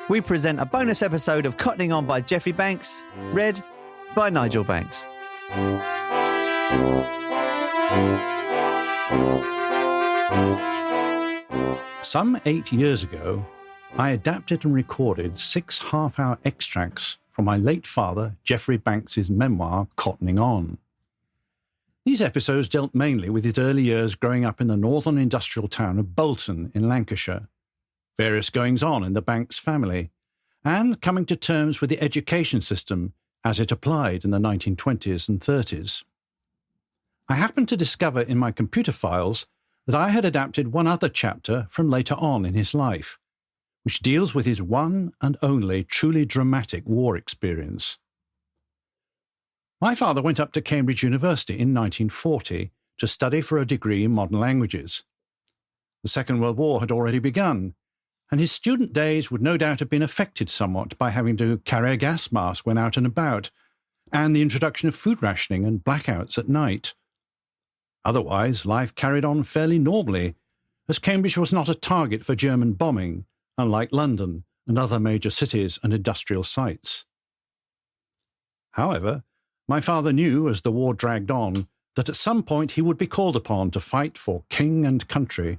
We present a bonus episode of Cottoning On by Geoffrey Banks, read by Nigel Banks. Some 8 years ago, I adapted and recorded 6 half-hour extracts from my late father, Geoffrey Banks's memoir, Cottoning On. These episodes dealt mainly with his early years growing up in the northern industrial town of Bolton in Lancashire, various goings-on in the Banks family, and coming to terms with the education system as it applied in the 1920s and 30s. I happened to discover in my computer files that I had adapted one other chapter from later on in his life, which deals with his one and only truly dramatic war experience. My father went up to Cambridge University in 1940 to study for a degree in modern languages. The Second World War had already begun, and his student days would no doubt have been affected somewhat by having to carry a gas mask when out and about, and the introduction of food rationing and blackouts at night. Otherwise, life carried on fairly normally, as Cambridge was not a target for German bombing, unlike London and other major cities and industrial sites. However, my father knew, as the war dragged on, that at some point he would be called upon to fight for king and country.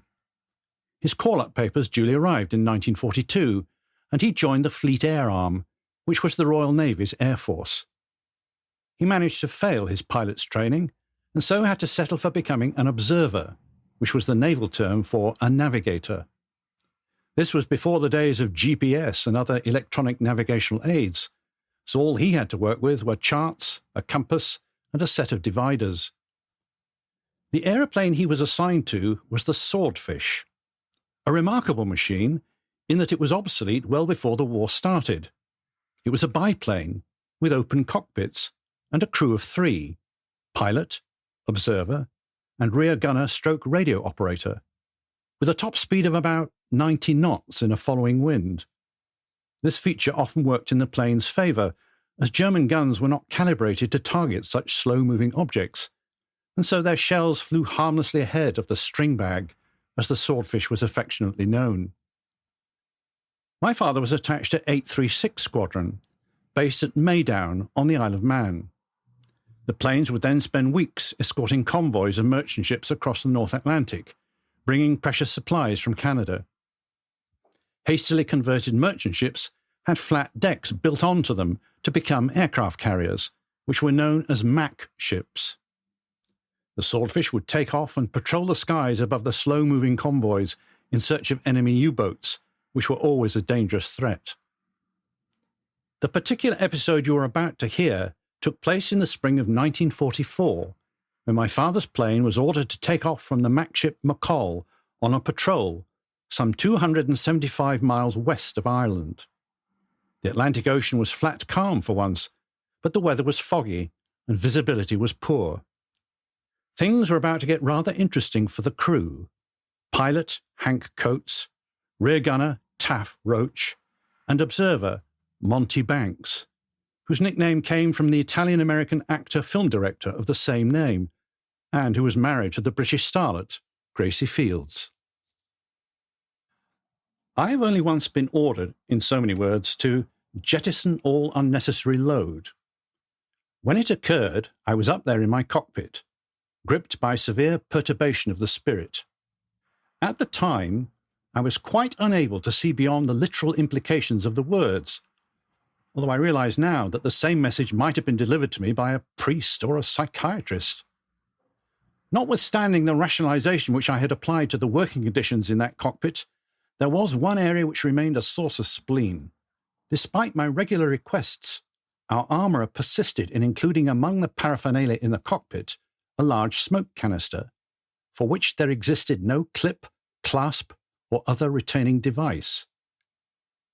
His call-up papers duly arrived in 1942, and he joined the Fleet Air Arm, which was the Royal Navy's air force. He managed to fail his pilot's training, and so had to settle for becoming an observer, which was the naval term for a navigator. This was before the days of GPS and other electronic navigational aids, so all he had to work with were charts, a compass, and a set of dividers. The aeroplane he was assigned to was the Swordfish, a remarkable machine in that it was obsolete well before the war started. It was a biplane with open cockpits and a crew of 3, pilot, observer, and rear gunner stroke radio operator, with a top speed of about 90 knots in a following wind. This feature often worked in the plane's favour, as German guns were not calibrated to target such slow-moving objects, and so their shells flew harmlessly ahead of the string bag, as the Swordfish was affectionately known. My father was attached to 836 Squadron, based at Maydown on the Isle of Man. The planes would then spend weeks escorting convoys of merchant ships across the North Atlantic, bringing precious supplies from Canada. Hastily converted merchant ships had flat decks built onto them to become aircraft carriers, which were known as Mack ships. The Swordfish would take off and patrol the skies above the slow-moving convoys in search of enemy U-boats, which were always a dangerous threat. The particular episode you are about to hear took place in the spring of 1944, when my father's plane was ordered to take off from the Mack ship McCall on a patrol some 275 miles west of Ireland. The Atlantic Ocean was flat calm for once, but the weather was foggy and visibility was poor. Things were about to get rather interesting for the crew. Pilot Hank Coates, rear gunner Taff Roach, and observer Monty Banks, whose nickname came from the Italian-American actor-film director of the same name, and who was married to the British starlet Gracie Fields. I have only once been ordered, in so many words, to jettison all unnecessary load. When it occurred, I was up there in my cockpit, gripped by severe perturbation of the spirit. At the time, I was quite unable to see beyond the literal implications of the words, although I realise now that the same message might have been delivered to me by a priest or a psychiatrist. Notwithstanding the rationalisation which I had applied to the working conditions in that cockpit, there was one area which remained a source of spleen. Despite my regular requests, our armourer persisted in including among the paraphernalia in the cockpit a large smoke canister, for which there existed no clip, clasp, or other retaining device.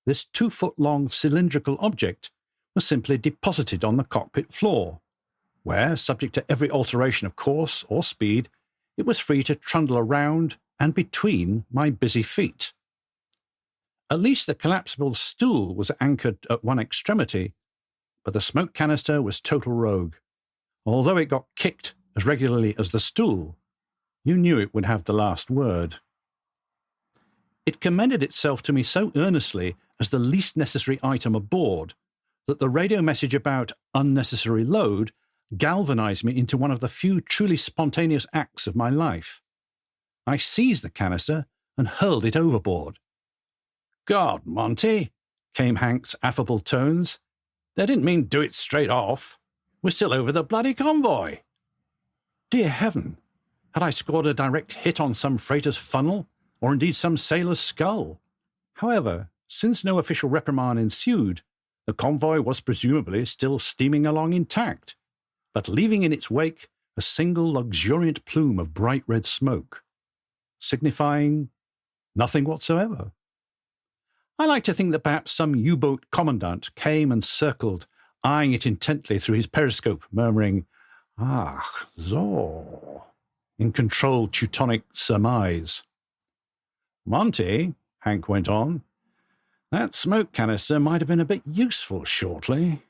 This 2-foot-long cylindrical object was simply deposited on the cockpit floor, where, subject to every alteration of course or speed, it was free to trundle around and between my busy feet. At least the collapsible stool was anchored at one extremity, but the smoke canister was total rogue. Although it got kicked as regularly as the stool, you knew it would have the last word. It commended itself to me so earnestly as the least necessary item aboard that the radio message about unnecessary load galvanized me into one of the few truly spontaneous acts of my life. I seized the canister and hurled it overboard. "God, Monty," came Hank's affable tones. "They didn't mean do it straight off. We're still over the bloody convoy." Dear heaven! Had I scored a direct hit on some freighter's funnel, or indeed some sailor's skull? However, since no official reprimand ensued, the convoy was presumably still steaming along intact, but leaving in its wake a single luxuriant plume of bright red smoke, signifying nothing whatsoever. I like to think that perhaps some U-boat commandant came and circled, eyeing it intently through his periscope, murmuring, "Ach, so," in controlled Teutonic surmise. "Monty," Hank went on, "that smoke canister might have been a bit useful shortly."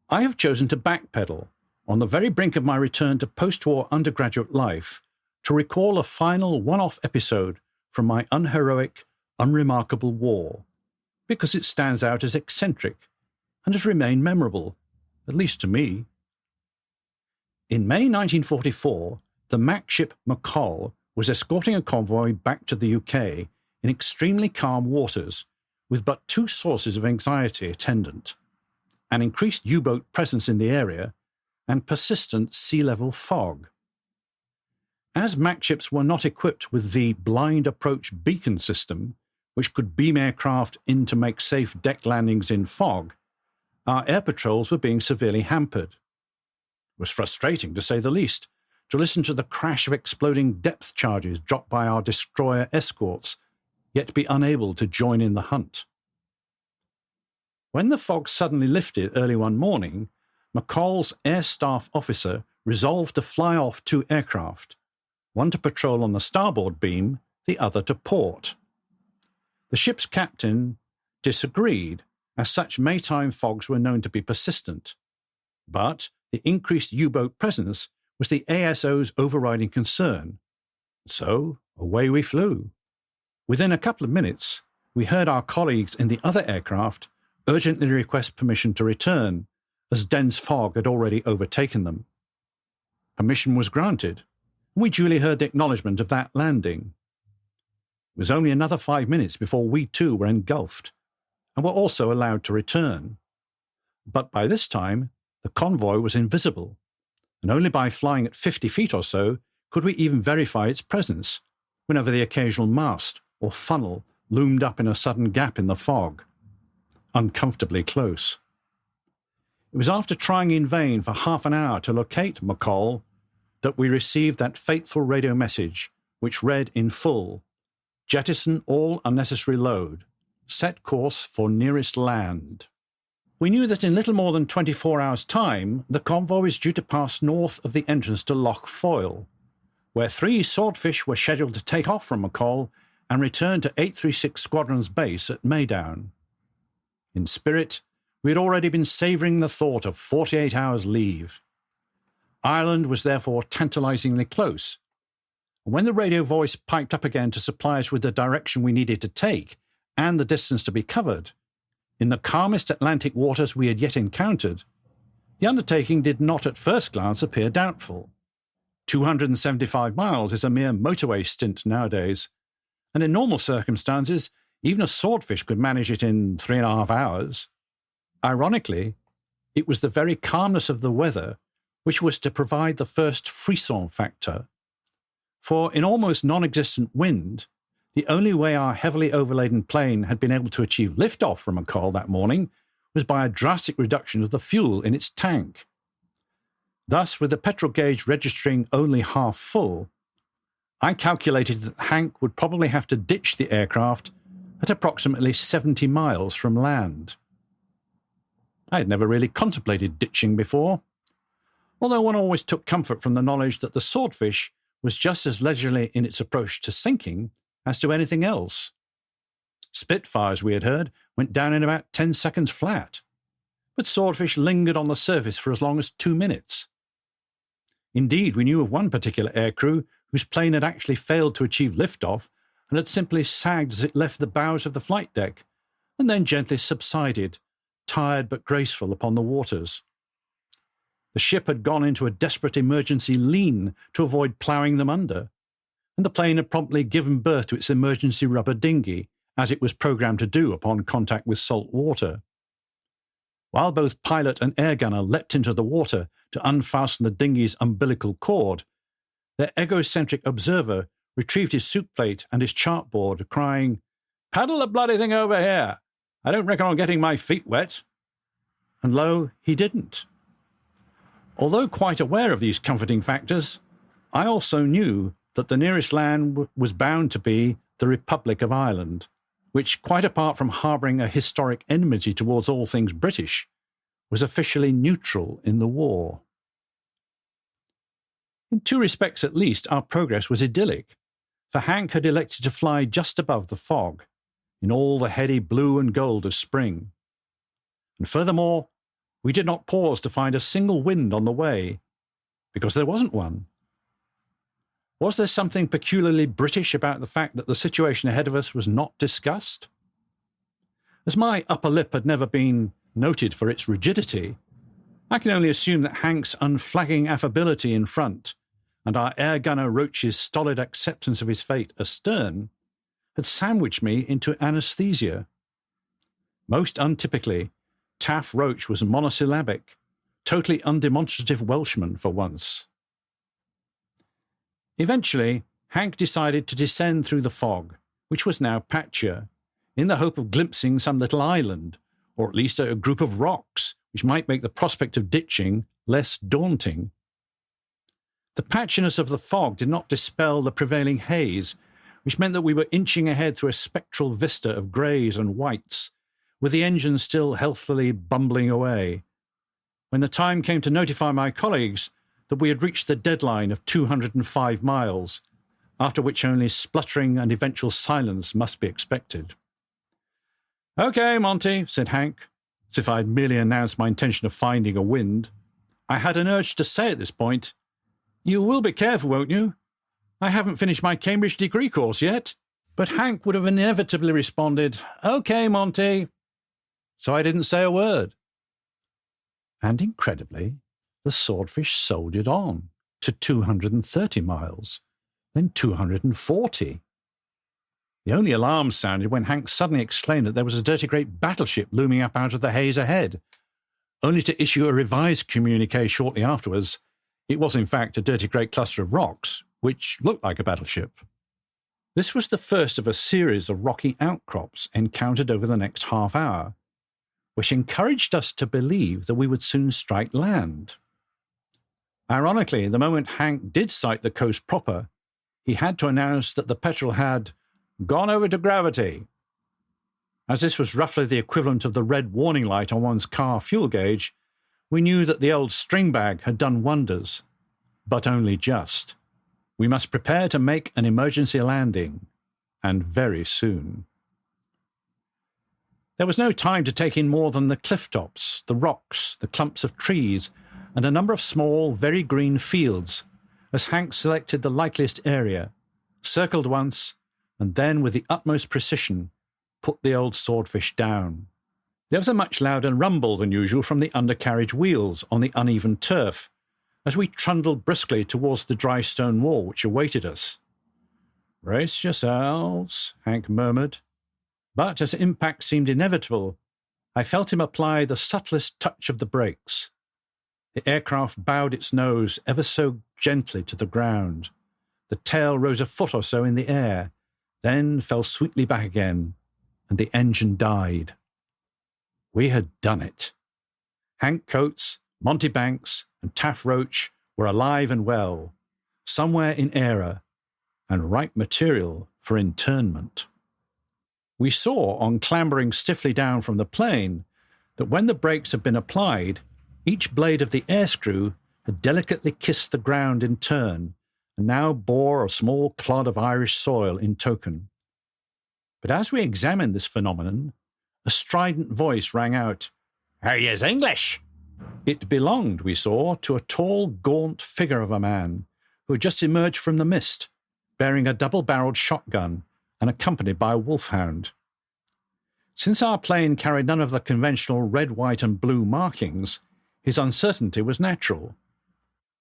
I have chosen to backpedal, on the very brink of my return to post-war undergraduate life, to recall a final one-off episode from my unheroic, unremarkable war, because it stands out as eccentric and has remained memorable, at least to me. In May 1944, the Mac ship McCall was escorting a convoy back to the UK in extremely calm waters, with but two sources of anxiety attendant: an increased U-boat presence in the area and persistent sea-level fog. As Mac ships were not equipped with the blind approach beacon system, which could beam aircraft in to make safe deck landings in fog, our air patrols were being severely hampered. It was frustrating, to say the least, to listen to the crash of exploding depth charges dropped by our destroyer escorts, yet be unable to join in the hunt. When the fog suddenly lifted early one morning, McCall's air staff officer resolved to fly off two aircraft, one to patrol on the starboard beam, the other to port. The ship's captain disagreed, as such Maytime fogs were known to be persistent, but the increased U-boat presence was the ASO's overriding concern. So away we flew. Within a couple of minutes, we heard our colleagues in the other aircraft urgently request permission to return, as dense fog had already overtaken them. Permission was granted, and we duly heard the acknowledgement of that landing. It was only another 5 minutes before we too were engulfed, and were also allowed to return. But by this time, the convoy was invisible, and only by flying at 50 feet or so could we even verify its presence, whenever the occasional mast or funnel loomed up in a sudden gap in the fog, uncomfortably close. It was after trying in vain for half an hour to locate McCall that we received that fateful radio message, which read in full, "Jettison all unnecessary load. Set course for nearest land." We knew that in little more than 24 hours' time, the convoy was due to pass north of the entrance to Loch Foyle, where 3 Swordfish were scheduled to take off from McCall and return to 836 Squadron's base at Maydown. In spirit, we had already been savouring the thought of 48 hours' leave. Ireland was therefore tantalisingly close, and when the radio voice piped up again to supply us with the direction we needed to take and the distance to be covered, in the calmest Atlantic waters we had yet encountered, the undertaking did not at first glance appear doubtful. 275 miles is a mere motorway stint nowadays, and in normal circumstances, even a Swordfish could manage it in 3.5 hours. Ironically, it was the very calmness of the weather which was to provide the first frisson factor. For in almost non-existent wind, the only way our heavily overladen plane had been able to achieve liftoff from McCall that morning was by a drastic reduction of the fuel in its tank. Thus, with the petrol gauge registering only half full, I calculated that Hank would probably have to ditch the aircraft at approximately 70 miles from land. I had never really contemplated ditching before, although one always took comfort from the knowledge that the Swordfish was just as leisurely in its approach to sinking as to anything else. Spitfires, we had heard, went down in about 10 seconds flat, but Swordfish lingered on the surface for as long as 2 minutes. Indeed, we knew of one particular aircrew whose plane had actually failed to achieve liftoff and had simply sagged as it left the bows of the flight deck, and then gently subsided, tired but graceful, upon the waters. The ship had gone into a desperate emergency lean to avoid ploughing them under, and the plane had promptly given birth to its emergency rubber dinghy, as it was programmed to do upon contact with salt water. While both pilot and air gunner leapt into the water to unfasten the dinghy's umbilical cord, their egocentric observer retrieved his soup plate and his chartboard, crying, "Paddle the bloody thing over here! I don't reckon on getting my feet wet." And lo, he didn't. Although quite aware of these comforting factors, I also knew that the nearest land was bound to be the Republic of Ireland, which, quite apart from harbouring a historic enmity towards all things British, was officially neutral in the war. In two respects at least, our progress was idyllic, for Hank had elected to fly just above the fog, in all the heady blue and gold of spring. And furthermore, we did not pause to find a single wind on the way, because there wasn't one. Was there something peculiarly British about the fact that the situation ahead of us was not discussed? As my upper lip had never been noted for its rigidity, I can only assume that Hank's unflagging affability in front and our air gunner Roach's stolid acceptance of his fate astern had sandwiched me into anaesthesia. Most untypically, Taff Roach was monosyllabic, totally undemonstrative Welshman for once. Eventually, Hank decided to descend through the fog, which was now patchier, in the hope of glimpsing some little island, or at least a group of rocks, which might make the prospect of ditching less daunting. The patchiness of the fog did not dispel the prevailing haze, which meant that we were inching ahead through a spectral vista of greys and whites, with the engine still healthily bumbling away, when the time came to notify my colleagues that we had reached the deadline of 205 miles, after which only spluttering and eventual silence must be expected. "Okay, Monty," said Hank, as if I had merely announced my intention of finding a wind. I had an urge to say at this point, "You will be careful, won't you? I haven't finished my Cambridge degree course yet." But Hank would have inevitably responded, "Okay, Monty." So I didn't say a word. And incredibly, the Swordfish soldiered on to 230 miles, then 240. The only alarm sounded when Hank suddenly exclaimed that there was a dirty great battleship looming up out of the haze ahead, only to issue a revised communique shortly afterwards. It was in fact a dirty great cluster of rocks, which looked like a battleship. This was the first of a series of rocky outcrops encountered over the next half hour, which encouraged us to believe that we would soon strike land. Ironically, the moment Hank did sight the coast proper, he had to announce that the petrol had gone over to gravity. As this was roughly the equivalent of the red warning light on one's car fuel gauge, we knew that the old string bag had done wonders, but only just. We must prepare to make an emergency landing, and very soon. There was no time to take in more than the cliff tops, the rocks, the clumps of trees, and a number of small, very green fields, as Hank selected the likeliest area, circled once, and then, with the utmost precision, put the old Swordfish down. There was a much louder rumble than usual from the undercarriage wheels on the uneven turf, as we trundled briskly towards the dry stone wall which awaited us. "Brace yourselves," Hank murmured. But as impact seemed inevitable, I felt him apply the subtlest touch of the brakes. The aircraft bowed its nose ever so gently to the ground. The tail rose a foot or so in the air, then fell sweetly back again, and the engine died. We had done it. Hank Coates, Monty Banks, and Taff Roach were alive and well, somewhere in Era, and ripe material for internment. We saw, on clambering stiffly down from the plane, that when the brakes had been applied, each blade of the air screw had delicately kissed the ground in turn, and now bore a small clod of Irish soil in token. But as we examined this phenomenon, a strident voice rang out, "Are yous English?" It belonged, we saw, to a tall, gaunt figure of a man who had just emerged from the mist, bearing a double-barreled shotgun and accompanied by a wolfhound. Since our plane carried none of the conventional red, white and blue markings, his uncertainty was natural.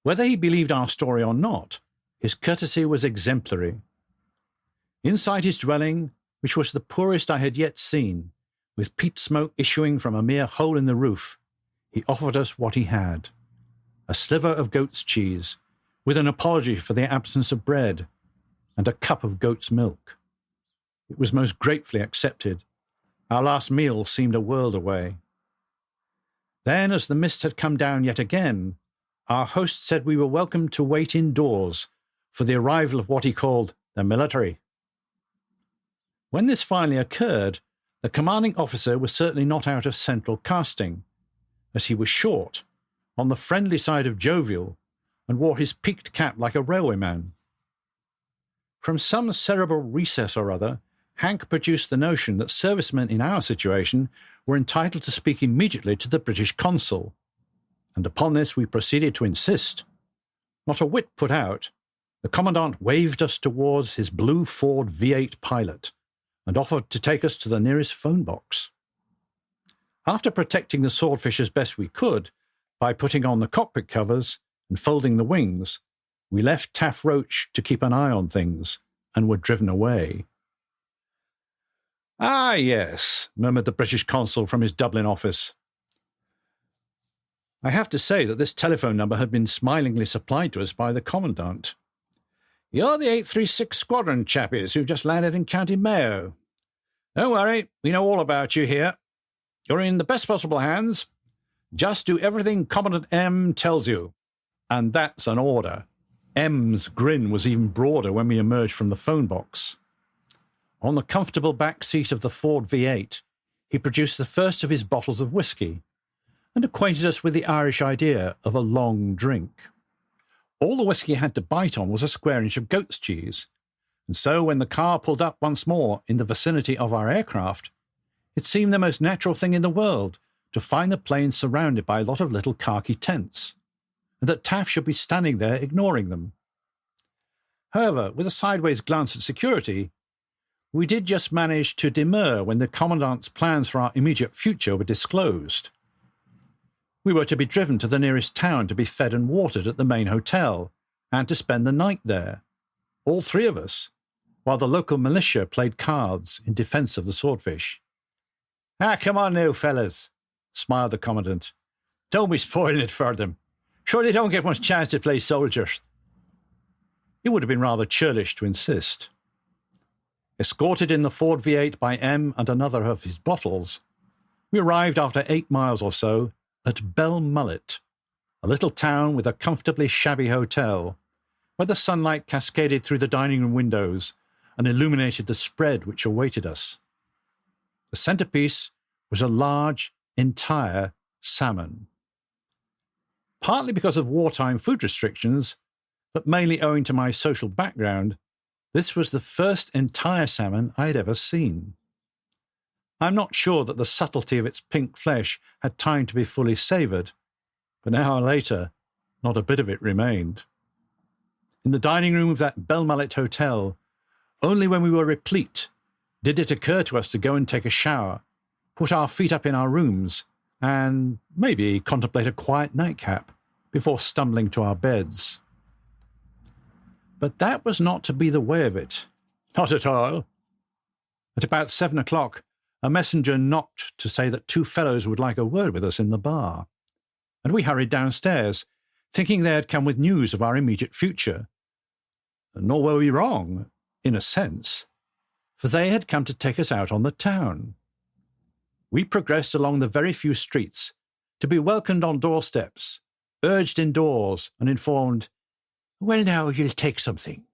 Whether he believed our story or not, his courtesy was exemplary. Inside his dwelling, which was the poorest I had yet seen, with peat smoke issuing from a mere hole in the roof, he offered us what he had: a sliver of goat's cheese, with an apology for the absence of bread, and a cup of goat's milk. It was most gratefully accepted. Our last meal seemed a world away. Then, as the mist had come down yet again, our host said we were welcome to wait indoors for the arrival of what he called the military. When this finally occurred, the commanding officer was certainly not out of central casting, as he was short, on the friendly side of jovial, and wore his peaked cap like a railwayman. From some cerebral recess or other, Hank produced the notion that servicemen in our situation were entitled to speak immediately to the British consul, and upon this we proceeded to insist. Not a whit put out, the commandant waved us towards his blue Ford V8 Pilot and offered to take us to the nearest phone box. After protecting the Swordfish as best we could by putting on the cockpit covers and folding the wings, we left Taff Roach to keep an eye on things and were driven away. "Ah, yes," murmured the British consul from his Dublin office. I have to say that this telephone number had been smilingly supplied to us by the commandant. "You're the 836 Squadron chappies who've just landed in County Mayo. Don't worry, we know all about you here. You're in the best possible hands. Just do everything Commandant M tells you. And that's an order." M's grin was even broader when we emerged from the phone box. On the comfortable back seat of the Ford V8, he produced the first of his bottles of whiskey and acquainted us with the Irish idea of a long drink. All the whiskey had to bite on was a square inch of goat's cheese, and so when the car pulled up once more in the vicinity of our aircraft, it seemed the most natural thing in the world to find the plane surrounded by a lot of little khaki tents, and that Taff should be standing there ignoring them. However, with a sideways glance at security, we did just manage to demur when the commandant's plans for our immediate future were disclosed. We were to be driven to the nearest town to be fed and watered at the main hotel, and to spend the night there, all three of us, while the local militia played cards in defence of the Swordfish. "Ah, come on now, fellas," smiled the commandant. "Don't be spoiling it for them. Sure they don't get much chance to play soldiers." It would have been rather churlish to insist. Escorted in the Ford V8 by M and another of his bottles, we arrived after 8 miles or so at Belmullet, a little town with a comfortably shabby hotel, where the sunlight cascaded through the dining room windows and illuminated the spread which awaited us. The centrepiece was a large, entire salmon. Partly because of wartime food restrictions, but mainly owing to my social background, this was the first entire salmon I had ever seen. I'm not sure that the subtlety of its pink flesh had time to be fully savoured, but an hour later, not a bit of it remained. In the dining room of that Belmullet hotel, only when we were replete did it occur to us to go and take a shower, put our feet up in our rooms, and maybe contemplate a quiet nightcap before stumbling to our beds. But that was not to be the way of it. Not at all. At about 7 o'clock, a messenger knocked to say that 2 fellows would like a word with us in the bar, and we hurried downstairs, thinking they had come with news of our immediate future. Nor were we wrong, in a sense, for they had come to take us out on the town. We progressed along the very few streets, to be welcomed on doorsteps, urged indoors, and informed, "Well now, you'll take something."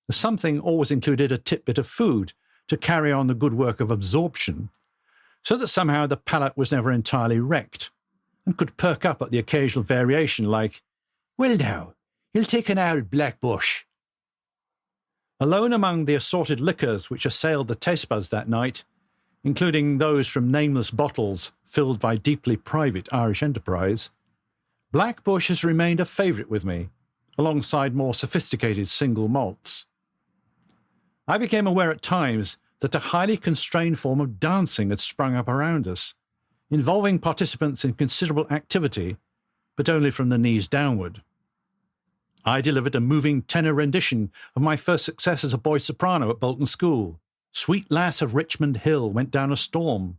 The something always included a titbit of food to carry on the good work of absorption, so that somehow the palate was never entirely wrecked, and could perk up at the occasional variation like, "Well now, you'll take an old black bush." Alone among the assorted liquors which assailed the taste buds that night, including those from nameless bottles filled by deeply private Irish enterprise, Black Bush has remained a favourite with me, alongside more sophisticated single malts. I became aware at times that a highly constrained form of dancing had sprung up around us, involving participants in considerable activity, but only from the knees downward. I delivered a moving tenor rendition of my first success as a boy soprano at Bolton School. Sweet Lass of Richmond Hill went down a storm,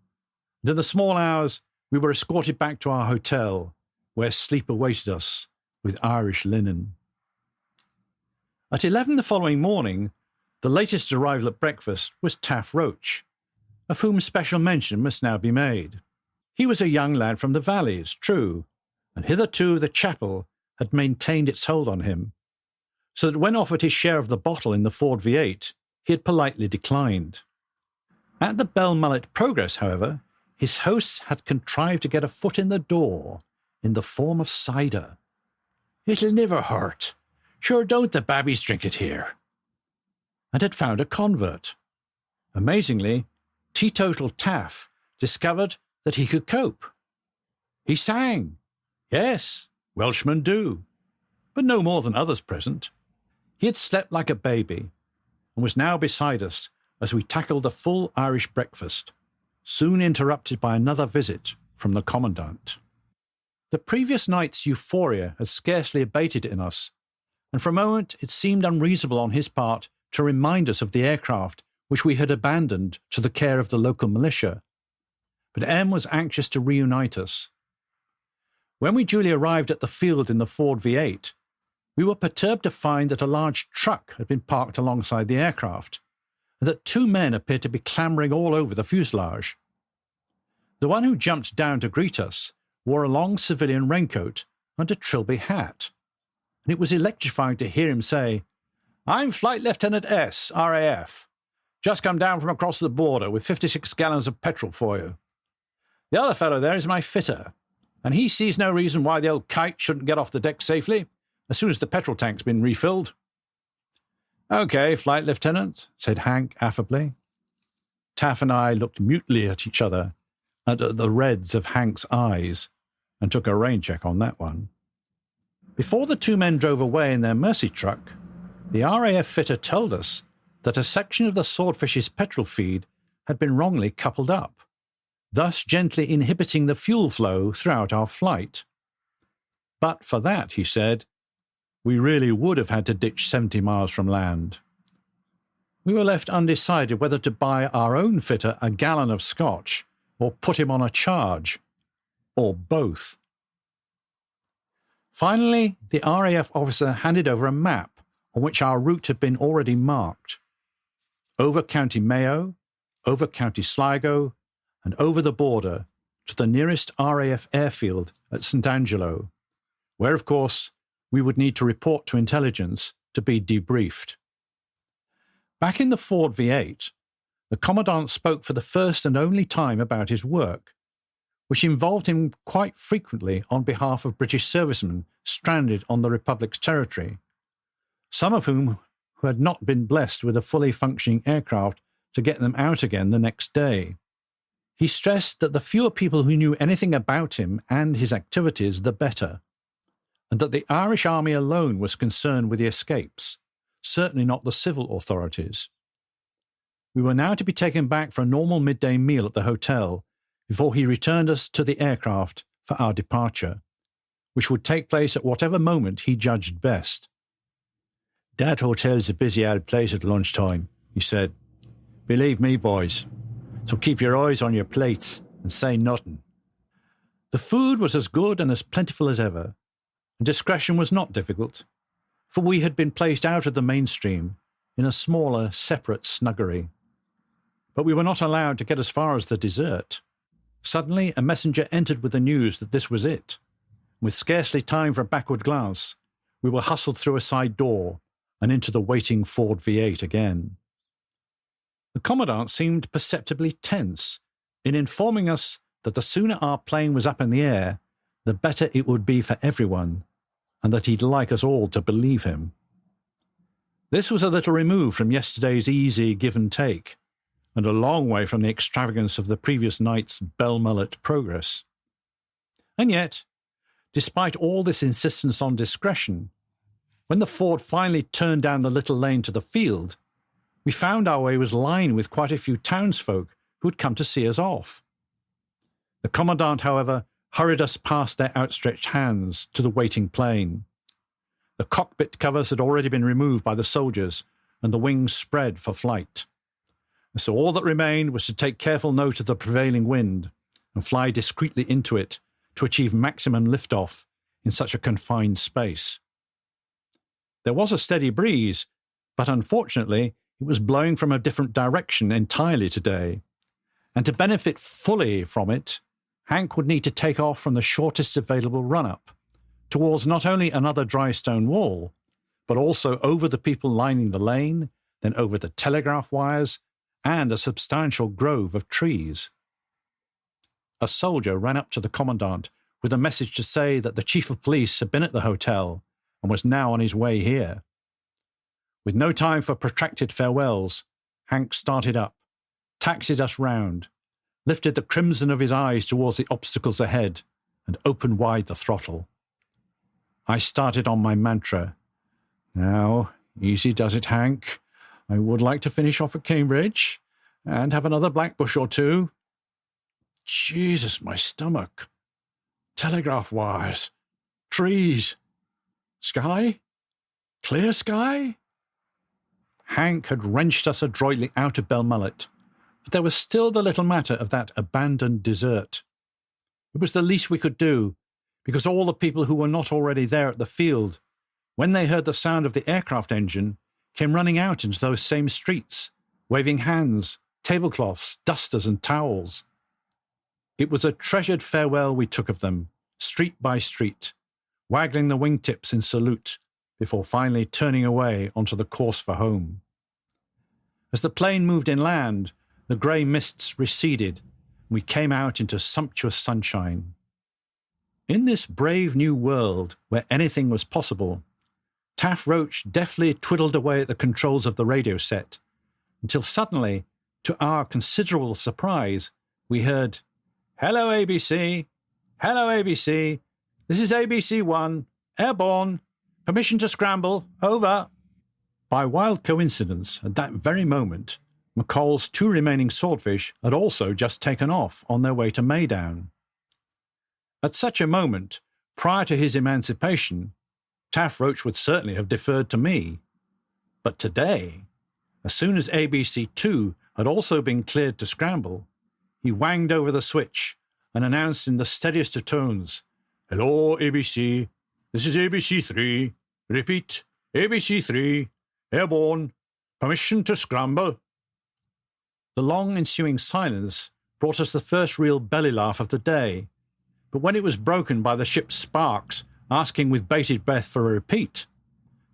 and in the small hours we were escorted back to our hotel, where sleep awaited us with Irish linen. At 11 the following morning, the latest arrival at breakfast was Taff Roach, of whom special mention must now be made. He was a young lad from the valleys, true, and hitherto the chapel had maintained its hold on him, so that when offered his share of the bottle in the Ford V8, he had politely declined. At the Bell Mullet Progress, however, his hosts had contrived to get a foot in the door in the form of cider. "It'll never hurt. Sure don't the babbies drink it here?" And had found a convert. Amazingly, teetotal Taff discovered that he could cope. He sang. Yes, Welshmen do, but no more than others present. He had slept like a baby, and was now beside us as we tackled a full Irish breakfast, soon interrupted by another visit from the Commandant. The previous night's euphoria had scarcely abated in us, and for a moment it seemed unreasonable on his part to remind us of the aircraft which we had abandoned to the care of the local militia. But M was anxious to reunite us. When we duly arrived at the field in the Ford V8, we were perturbed to find that a large truck had been parked alongside the aircraft, and that two men appeared to be clambering all over the fuselage. The one who jumped down to greet us wore a long civilian raincoat and a Trilby hat, and it was electrifying to hear him say, "I'm Flight Lieutenant S, RAF. Just come down from across the border with 56 gallons of petrol for you. The other fellow there is my fitter, and he sees no reason why the old kite shouldn't get off the deck safely as soon as the petrol tank's been refilled." "OK, Flight Lieutenant," said Hank affably. Taff and I looked mutely at each other and at the reds of Hank's eyes, and took a rain check on that one. Before the two men drove away in their Mercy truck, the RAF fitter told us that a section of the Swordfish's petrol feed had been wrongly coupled up, thus gently inhibiting the fuel flow throughout our flight. But for that, he said, we really would have had to ditch 70 miles from land. We were left undecided whether to buy our own fitter a gallon of scotch or put him on a charge, or both. Finally, the RAF officer handed over a map on which our route had been already marked. Over County Mayo, over County Sligo, and over the border to the nearest RAF airfield at St. Angelo, where, of course, we would need to report to intelligence to be debriefed. Back in the Ford V8, the Commandant spoke for the first and only time about his work, which involved him quite frequently on behalf of British servicemen stranded on the Republic's territory, some of whom who had not been blessed with a fully functioning aircraft to get them out again the next day. He stressed that the fewer people who knew anything about him and his activities, the better, and that the Irish Army alone was concerned with the escapes, certainly not the civil authorities. We were now to be taken back for a normal midday meal at the hotel before he returned us to the aircraft for our departure, which would take place at whatever moment he judged best. "That hotel's a busy old place at lunchtime," he said. "Believe me, boys. So keep your eyes on your plates and say nothing." The food was as good and as plentiful as ever, and discretion was not difficult, for we had been placed out of the mainstream in a smaller, separate snuggery. But we were not allowed to get as far as the dessert. Suddenly, a messenger entered with the news that this was it. With scarcely time for a backward glance, we were hustled through a side door and into the waiting Ford V8 again. The Commandant seemed perceptibly tense in informing us that the sooner our plane was up in the air, the better it would be for everyone, and that he'd like us all to believe him. This was a little removed from yesterday's easy give and take, and a long way from the extravagance of the previous night's Belmullet progress. And yet, despite all this insistence on discretion, when the Ford finally turned down the little lane to the field, we found our way was lined with quite a few townsfolk who had come to see us off. The Commandant, however, hurried us past their outstretched hands to the waiting plane. The cockpit covers had already been removed by the soldiers, and the wings spread for flight. And so all that remained was to take careful note of the prevailing wind and fly discreetly into it to achieve maximum liftoff in such a confined space. There was a steady breeze, but unfortunately it was blowing from a different direction entirely today, and to benefit fully from it, Hank would need to take off from the shortest available run-up, towards not only another dry stone wall, but also over the people lining the lane, then over the telegraph wires, and a substantial grove of trees. A soldier ran up to the Commandant with a message to say that the Chief of Police had been at the hotel and was now on his way here. With no time for protracted farewells, Hank started up, taxied us round, lifted the crimson of his eyes towards the obstacles ahead, and opened wide the throttle. I started on my mantra. Now, easy does it, Hank. I would like to finish off at Cambridge and have another Blackbush or two. Jesus, my stomach. Telegraph wires. Trees. Sky? Clear sky? Hank had wrenched us adroitly out of Belmullet, but there was still the little matter of that abandoned desert. It was the least we could do, because all the people who were not already there at the field, when they heard the sound of the aircraft engine, came running out into those same streets, waving hands, tablecloths, dusters and towels. It was a treasured farewell we took of them, street by street, waggling the wingtips in salute before finally turning away onto the course for home. As the plane moved inland, the grey mists receded, and we came out into sumptuous sunshine. In this brave new world where anything was possible, Taff Roach deftly twiddled away at the controls of the radio set, until suddenly, to our considerable surprise, we heard, "Hello, ABC. Hello, ABC. This is ABC-1. Airborne. Permission to scramble. Over." By wild coincidence, at that very moment, McCall's two remaining Swordfish had also just taken off on their way to Maydown. At such a moment, prior to his emancipation, Taff Roach would certainly have deferred to me. But today, as soon as ABC-2 had also been cleared to scramble, he wanged over the switch and announced in the steadiest of tones, "Hello, ABC. This is ABC-3. Repeat, ABC-3. Airborne. Permission to scramble." The long ensuing silence brought us the first real belly laugh of the day, but when it was broken by the ship's sparks asking with bated breath for a repeat,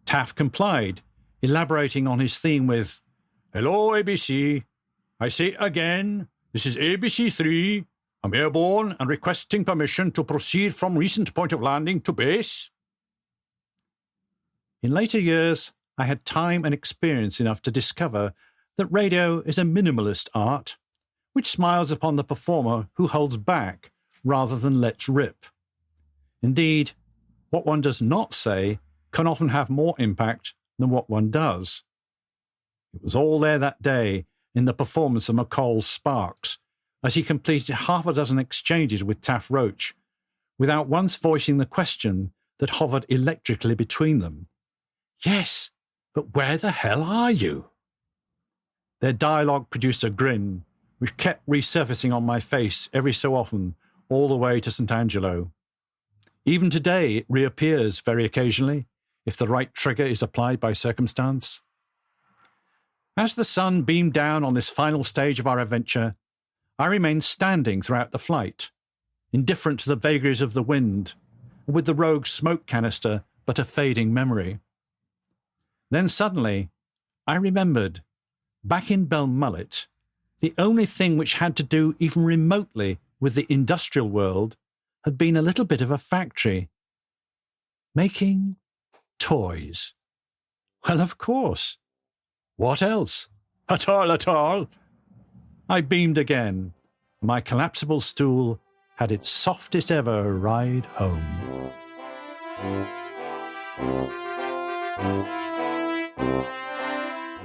Taff complied, elaborating on his theme with, "Hello, ABC. I say it again. This is ABC-3. I'm airborne and requesting permission to proceed from recent point of landing to base." In later years, I had time and experience enough to discover that radio is a minimalist art, which smiles upon the performer who holds back rather than lets rip. Indeed, what one does not say can often have more impact than what one does. It was all there that day in the performance of McCall's Sparks, as he completed half a dozen exchanges with Taff Roach, without once voicing the question that hovered electrically between them. "Yes, but where the hell are you?" Their dialogue produced a grin, which kept resurfacing on my face every so often, all the way to St. Angelo. Even today it reappears very occasionally, if the right trigger is applied by circumstance. As the sun beamed down on this final stage of our adventure, I remained standing throughout the flight, indifferent to the vagaries of the wind, and with the rogue smoke canister but a fading memory. Then suddenly, I remembered, back in Belmullet, the only thing which had to do even remotely with the industrial world had been a little bit of a factory. Making toys. Well, of course. What else? At all, at all. I beamed again. My collapsible stool had its softest ever ride home.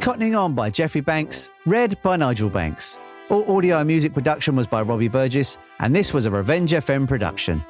Cottoning On by Geoffrey Banks, read by Nigel Banks. All audio and music production was by Robbie Burgess, and this was a Revenge FM production.